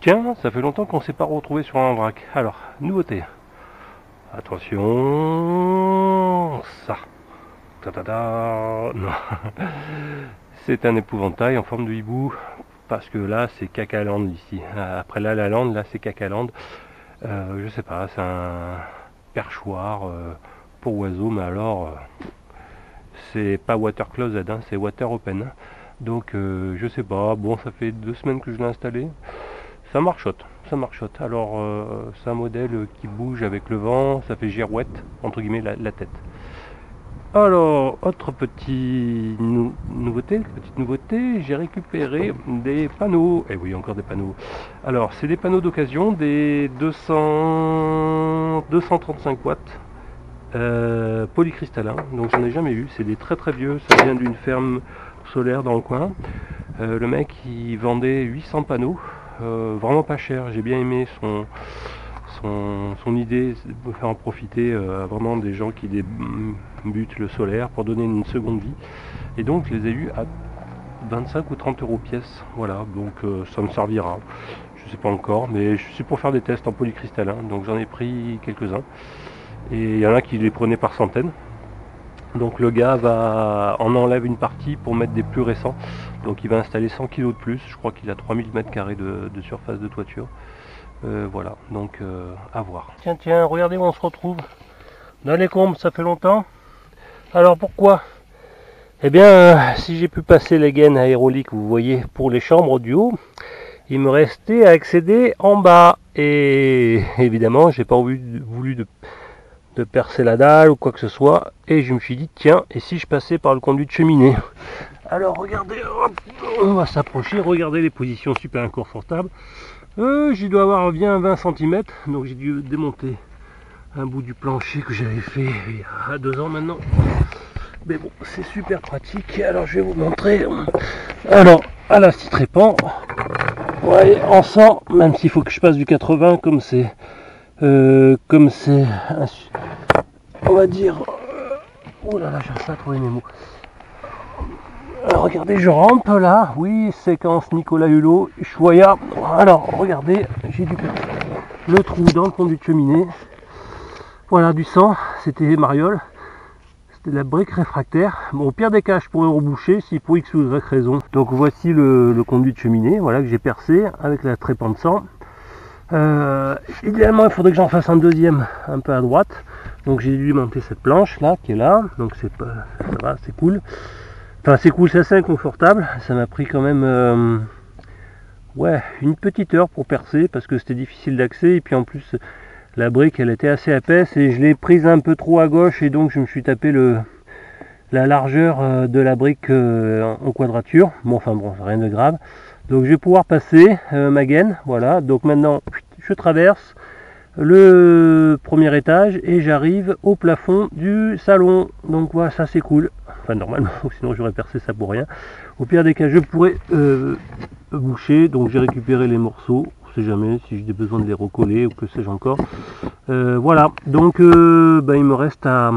Tiens, ça fait longtemps qu'on ne s'est pas retrouvé sur un vrac. Alors, nouveauté. Attention, ça. Ta-ta-ta. Non. C'est un épouvantail en forme de hibou. Parce que là, c'est Cacaland ici. Après là, la lande, là, c'est Cacaland. Je sais pas, c'est un perchoir pour oiseaux, mais alors, c'est pas water closet, hein, c'est water open. Donc, je sais pas. Bon, ça fait 2 semaines que je l'ai installé. Ça marchote, ça marchote. Alors, c'est un modèle qui bouge avec le vent, ça fait girouette, entre guillemets, la tête. Alors, autre petite nouveauté, j'ai récupéré des panneaux. Et oui, encore des panneaux. Alors, c'est des panneaux d'occasion, des 235 watts polycristallins. Donc, j'en ai jamais eu. C'est des très très vieux. Ça vient d'une ferme solaire dans le coin. Le mec, il vendait 800 panneaux. Vraiment pas cher, j'ai bien aimé son idée de faire en profiter vraiment des gens qui débutent le solaire pour donner une seconde vie. Et donc je les ai eus à 25 ou 30 euros pièce. Voilà, donc ça me servira. Je sais pas encore, mais je suis pour faire des tests en polycristallin, donc j'en ai pris quelques-uns. Et il y en a qui les prenaient par centaines. Donc le gars en enlève une partie pour mettre des plus récents. Donc il va installer 100 kg de plus. Je crois qu'il a 3000 m² de surface de toiture. Voilà, donc à voir. Tiens, regardez où on se retrouve. Dans les combes, ça fait longtemps. Alors pourquoi? Eh bien, si j'ai pu passer les gaines aéroliques, vous voyez, pour les chambres du haut, il me restait à accéder en bas. Et évidemment, j'ai pas voulu de percer la dalle ou quoi que ce soit, et je me suis dit tiens, et si je passais par le conduit de cheminée? Alors regardez, hop, on va s'approcher, regardez les positions super inconfortables. Je dois avoir bien 20 cm, donc j'ai dû démonter un bout du plancher que j'avais fait il y a 2 ans maintenant, mais bon, c'est super pratique. Alors je vais vous montrer. Alors à la Citrépant, ouais, on sent, même s'il faut que je passe du 80 comme c'est on va dire, oh là là, j'ai pas trouvé mes mots. Alors, regardez, je rampe là, oui, séquence Nicolas Hulot, Choya. Alors regardez, j'ai le trou dans le conduit de cheminée. Voilà, du sang, c'était mariole, c'était la brique réfractaire. Bon, au pire des cas, je pourrais reboucher si pour X ou Y raison. Donc voici le conduit de cheminée, voilà, que j'ai percé avec la trépant de sang. Idéalement, il faudrait que j'en fasse un deuxième un peu à droite. Donc j'ai dû monter cette planche là qui est là. Donc c'est pas, ça va, c'est cool. Enfin c'est cool, c'est assez inconfortable. Ça m'a pris quand même ouais, une petite heure pour percer parce que c'était difficile d'accès. Et puis en plus la brique elle était assez épaisse et je l'ai prise un peu trop à gauche et donc je me suis tapé la largeur de la brique en quadrature. Bon, enfin bon, rien de grave. Donc je vais pouvoir passer ma gaine, voilà. Donc maintenant je traverse le premier étage et j'arrive au plafond du salon. Donc voilà, ça c'est cool. Enfin normalement, sinon j'aurais percé ça pour rien. Au pire des cas, je pourrais boucher. Donc j'ai récupéré les morceaux. On sait jamais si j'ai besoin de les recoller ou que sais-je encore. Voilà. Donc il me reste à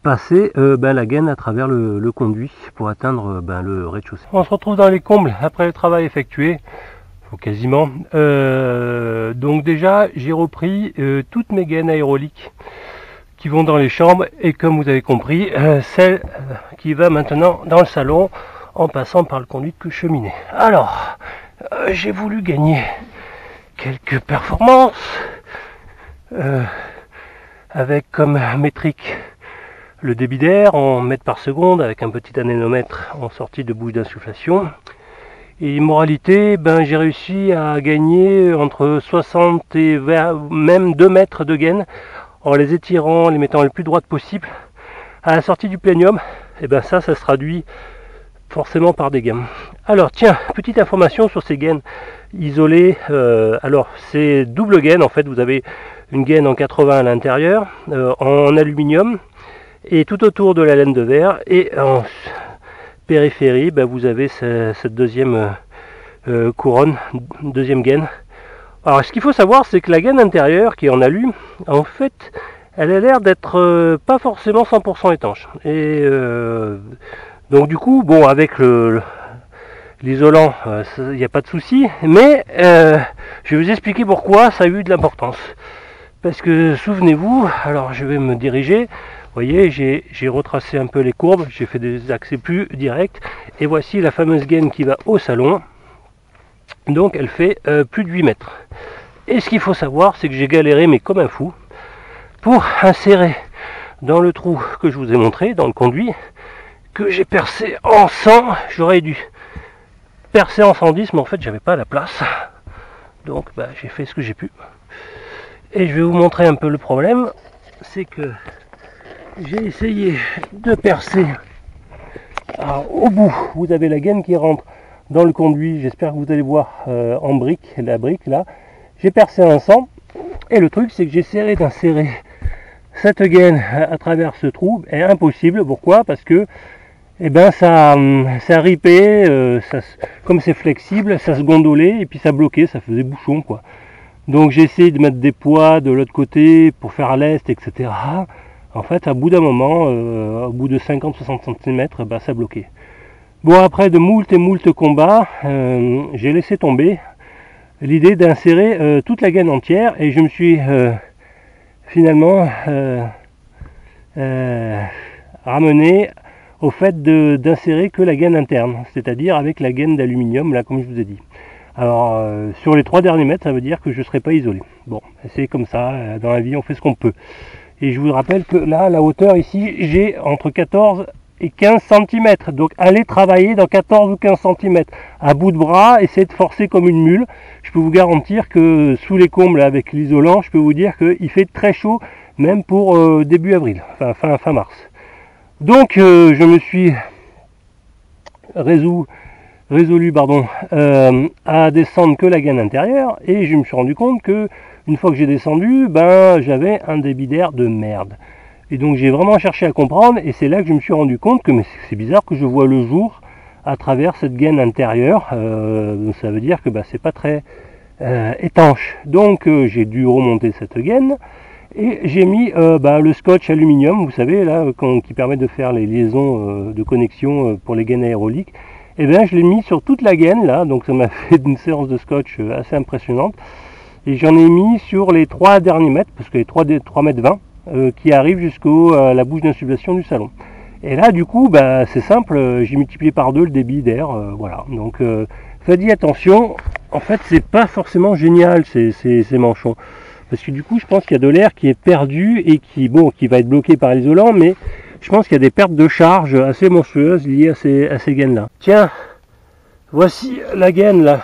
passer la gaine à travers le conduit pour atteindre le rez-de-chaussée. On se retrouve dans les combles après le travail effectué, quasiment. Donc déjà j'ai repris toutes mes gaines aéroliques qui vont dans les chambres et comme vous avez compris, celle qui va maintenant dans le salon en passant par le conduit de cheminée. Alors j'ai voulu gagner quelques performances avec comme métrique le débit d'air en mètres par seconde avec un petit anémomètre en sortie de bouche d'insufflation. Et moralité, j'ai réussi à gagner entre 60 et 20, même 2 mètres de gaine en les étirant, les mettant le plus droite possible. À la sortie du plénium, et ça se traduit forcément par des gains. Alors tiens, petite information sur ces gaines isolées. Alors c'est double gaine en fait, vous avez une gaine en 80 à l'intérieur, en aluminium, et tout autour de la laine de verre, et en périphérie vous avez cette deuxième couronne, deuxième gaine. Alors ce qu'il faut savoir, c'est que la gaine intérieure qui est en alu, en fait elle a l'air d'être pas forcément 100% étanche, et donc du coup bon, avec l'isolant, il n'y a pas de souci, mais je vais vous expliquer pourquoi ça a eu de l'importance. Parce que souvenez-vous, alors je vais me diriger, vous voyez, j'ai retracé un peu les courbes, j'ai fait des accès plus directs, et voici la fameuse gaine qui va au salon, donc elle fait plus de 8 mètres. Et ce qu'il faut savoir, c'est que j'ai galéré, mais comme un fou, pour insérer dans le trou que je vous ai montré, dans le conduit, que j'ai percé en 100, j'aurais dû percer en 110, mais en fait j'avais pas la place, donc j'ai fait ce que j'ai pu. Et je vais vous montrer un peu le problème, c'est que j'ai essayé de percer. Alors, au bout, vous avez la gaine qui rentre dans le conduit, j'espère que vous allez voir en brique, la brique là. J'ai percé un 100, et le truc c'est que j'ai essayé d'insérer cette gaine à travers ce trou, est impossible. Pourquoi? Parce que ça ripé, comme c'est flexible, ça se gondolait, et puis ça bloquait, ça faisait bouchon quoi. Donc j'ai essayé de mettre des poids de l'autre côté pour faire l'est, etc. En fait, à bout d'un moment, au bout de 50-60 cm, ça bloquait. Bon, après de moult et moult combats, j'ai laissé tomber l'idée d'insérer toute la gaine entière, et je me suis finalement ramené au fait d'insérer que la gaine interne, c'est-à-dire avec la gaine d'aluminium, là, comme je vous ai dit. Alors, sur les 3 derniers mètres, ça veut dire que je ne serai pas isolé. Bon, c'est comme ça, dans la vie, on fait ce qu'on peut. Et je vous rappelle que là, la hauteur ici, j'ai entre 14 et 15 cm. Donc, allez travailler dans 14 ou 15 cm. À bout de bras, essayez de forcer comme une mule. Je peux vous garantir que sous les combles, avec l'isolant, je peux vous dire qu'il fait très chaud, même pour début avril, fin mars. Donc, je me suis résolu à descendre que la gaine intérieure, et je me suis rendu compte que une fois que j'ai descendu, j'avais un débit d'air de merde. Et donc j'ai vraiment cherché à comprendre, et c'est là que je me suis rendu compte que c'est bizarre que je vois le jour à travers cette gaine intérieure. Ça veut dire que c'est pas très étanche. Donc j'ai dû remonter cette gaine, et j'ai mis le scotch aluminium, vous savez là, qui permet de faire les liaisons de connexion pour les gaines aéroliques. Et je l'ai mis sur toute la gaine là, donc ça m'a fait une séance de scotch assez impressionnante. Et j'en ai mis sur les 3 derniers mètres, parce que les 3 mètres 20 qui arrivent jusqu'à la bouche d'insufflation du salon. Et là du coup c'est simple, j'ai multiplié par 2 le débit d'air, voilà. Donc faites attention, en fait c'est pas forcément génial ces manchons. Parce que du coup je pense qu'il y a de l'air qui est perdu et qui va être bloqué par l'isolant, mais je pense qu'il y a des pertes de charge assez monstrueuses liées à ces gaines là. Tiens, voici la gaine là,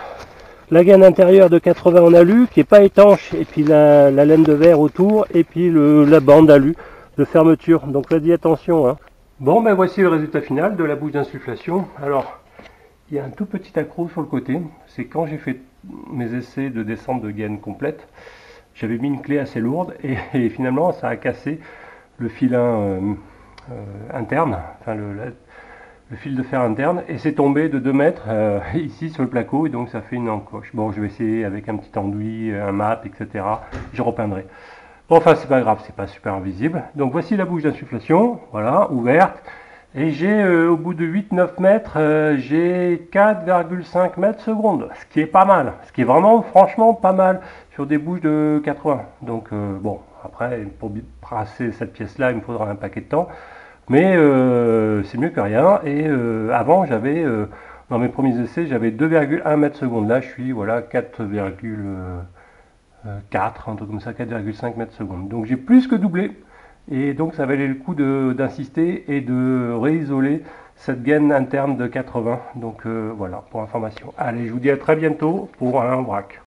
la gaine intérieure de 80 en alu qui n'est pas étanche, et puis la laine de verre autour, et puis la bande alu de fermeture. Donc faites attention hein. Bon voici le résultat final de la bouche d'insufflation. Alors il y a un tout petit accroc sur le côté, c'est quand j'ai fait mes essais de descente de gaine complète, j'avais mis une clé assez lourde, et finalement ça a cassé le filin interne, enfin le fil de fer interne, et c'est tombé de 2 mètres ici sur le placo, et donc ça fait une encoche. Bon, je vais essayer avec un petit enduit, un mat, etc. Je repeindrai. Bon, enfin c'est pas grave, c'est pas super visible. Donc voici la bouche d'insufflation, voilà, ouverte, et j'ai au bout de 8-9 mètres, j'ai 4,5 mètres secondes, ce qui est pas mal, ce qui est vraiment franchement pas mal sur des bouches de 80. Donc bon, après pour brasser cette pièce là il me faudra un paquet de temps, mais c'est mieux que rien. Et avant j'avais dans mes premiers essais j'avais 2,1 mètres secondes, là je suis voilà 4,4, un truc comme ça, 4,5 mètres secondes. Donc j'ai plus que doublé, et donc ça valait le coup d'insister et de réisoler cette gaine interne de 80. Donc voilà pour information. Allez, je vous dis à très bientôt pour un vrac.